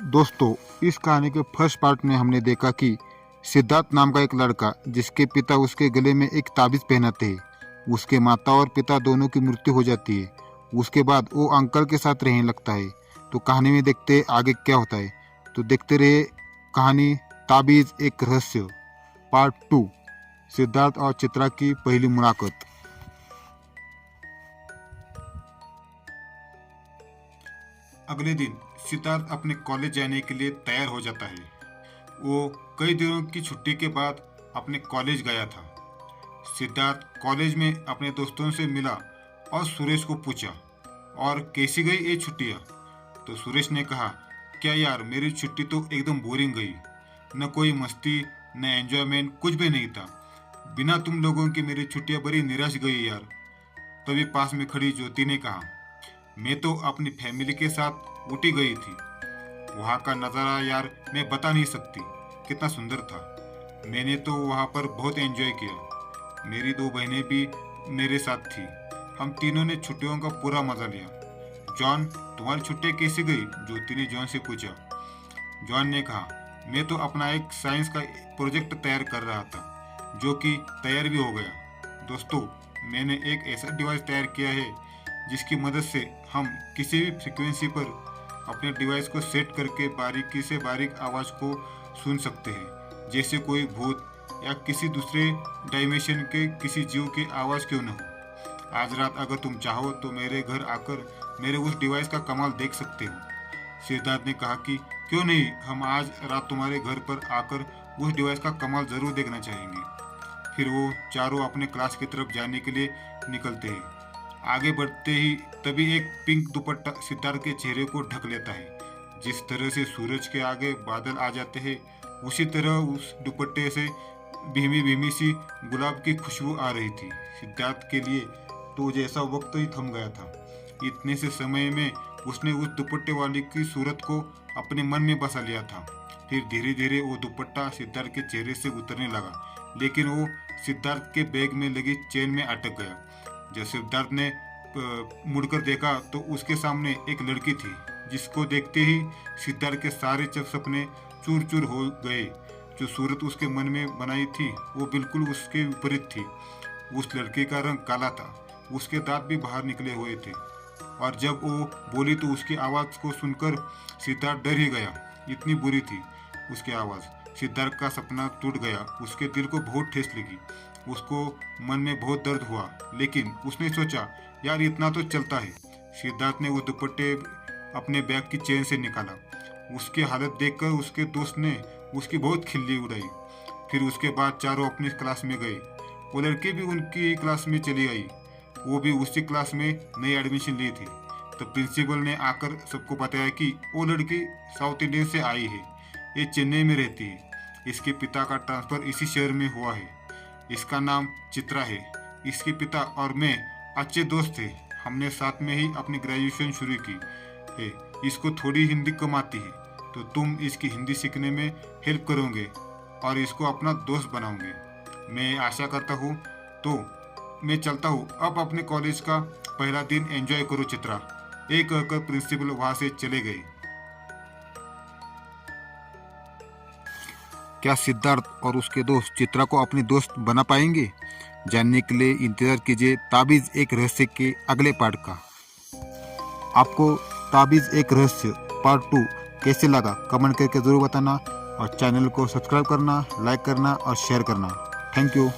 दोस्तों, इस कहानी के फर्स्ट पार्ट में हमने देखा कि सिद्धार्थ नाम का एक लड़का जिसके पिता उसके गले में एक ताबीज़ पहनाते हैं, उसके माता और पिता दोनों की मृत्यु हो जाती है। उसके बाद वो अंकल के साथ रहने लगता है। तो कहानी में देखते आगे क्या होता है। तो देखते रहे कहानी ताबीज़ एक रहस्य पार्ट 2, सिद्धार्थ और चित्रा की पहली मुलाकात। अगले दिन सिद्धार्थ अपने कॉलेज जाने के लिए तैयार हो जाता है। वो कई दिनों की छुट्टी के बाद अपने कॉलेज गया था। सिद्धार्थ कॉलेज में अपने दोस्तों से मिला और सुरेश को पूछा, और कैसी गई ये छुट्टियाँ? तो सुरेश ने कहा, क्या यार, मेरी छुट्टी तो एकदम बोरिंग गई। न कोई मस्ती, न एंजॉयमेंट, कुछ भी नहीं था। बिना तुम लोगों की मेरी छुट्टियाँ बड़ी निराश गई यार। तभी पास में खड़ी ज्योति ने कहा, मैं तो अपनी फैमिली के साथ ऊटी गई थी। वहाँ का नज़ारा यार मैं बता नहीं सकती कितना सुंदर था। मैंने तो वहाँ पर बहुत एंजॉय किया। मेरी 2 बहनें भी मेरे साथ थी। हम तीनों ने छुट्टियों का पूरा मजा लिया। जॉन, तुम्हारी छुट्टियाँ कैसी गई? ज्योति ने जॉन से पूछा। जॉन ने कहा, मैं तो अपना एक साइंस का प्रोजेक्ट तैयार कर रहा था, जो कि तैयार भी हो गया। दोस्तों, मैंने एक ऐसा डिवाइस तैयार किया है जिसकी मदद से हम किसी भी फ्रीक्वेंसी पर अपने डिवाइस को सेट करके बारीकी से बारीक आवाज़ को सुन सकते हैं, जैसे कोई भूत या किसी दूसरे डायमेंशन के किसी जीव की आवाज़ क्यों न हो। आज रात अगर तुम चाहो तो मेरे घर आकर मेरे उस डिवाइस का कमाल देख सकते हो। सिद्धार्थ ने कहा कि क्यों नहीं, हम आज रात तुम्हारे घर पर आकर उस डिवाइस का कमाल ज़रूर देखना चाहेंगे। फिर वो चारों अपने क्लास की तरफ जाने के लिए निकलते हैं। आगे बढ़ते ही तभी एक पिंक दुपट्टा सिद्धार्थ के चेहरे को ढक लेता है। जिस तरह से सूरज के आगे बादल आ जाते हैं, उसी तरह उस दुपट्टे से भीमी भीमी सी गुलाब की खुशबू आ रही थी। सिद्धार्थ के लिए तो जैसा वक्त ही थम गया था। इतने से समय में उसने उस दुपट्टे वाली की सूरत को अपने मन में बसा लिया था। फिर धीरे धीरे वो दुपट्टा सिद्धार्थ के चेहरे से उतरने लगा, लेकिन वो सिद्धार्थ के बैग में लगी चेन में अटक गया। जब सिद्धार्थ ने मुड़कर देखा तो उसके सामने एक लड़की थी, जिसको देखते ही सिद्धार्थ के सारे सपने चूर चूर हो गए। जो सूरत उसके मन में बनाई थी वो बिल्कुल उसके विपरीत थी। उस लड़की का रंग काला था, उसके दांत भी बाहर निकले हुए थे, और जब वो बोली तो उसकी आवाज़ को सुनकर सिद्धार्थ डर ही गया। इतनी बुरी थी उसकी आवाज़। सिद्धार्थ का सपना टूट गया। उसके दिल को बहुत ठेस लगी। उसको मन में बहुत दर्द हुआ, लेकिन उसने सोचा, यार इतना तो चलता है। सिद्धार्थ ने वो दुपट्टे अपने बैग की चेन से निकाला। उसकी हालत देखकर उसके दोस्त ने उसकी बहुत खिल्ली उड़ाई। फिर उसके बाद चारों अपनी क्लास में गए। वो लड़की भी उनकी क्लास में चली आई। वो भी उसी क्लास में नई एडमिशन ली थी। तो प्रिंसिपल ने आकर सबको बताया कि वो लड़की साउथ इंडियन से आई है, ये चेन्नई में रहती है। इसके पिता का ट्रांसफ़र इसी शहर में हुआ है। इसका नाम चित्रा है। इसके पिता और मैं अच्छे दोस्त थे। हमने साथ में ही अपनी ग्रेजुएशन शुरू की है। इसको थोड़ी हिंदी कम आती है, तो तुम इसकी हिंदी सीखने में हेल्प करोगे और इसको अपना दोस्त बनाओगे। मैं आशा करता हूँ। तो मैं चलता हूँ, अब अपने कॉलेज का पहला दिन एंजॉय करो चित्रा। एक कहकर प्रिंसिपल वहाँ से चले गए। क्या सिद्धार्थ और उसके दोस्त चित्रा को अपनी दोस्त बना पाएंगे? जानने के लिए इंतजार कीजिए ताबीज़ एक रहस्य के अगले पार्ट का। आपको ताबीज़ एक रहस्य पार्ट 2 कैसे लगा कमेंट करके ज़रूर बताना, और चैनल को सब्सक्राइब करना, लाइक करना और शेयर करना। Thank you.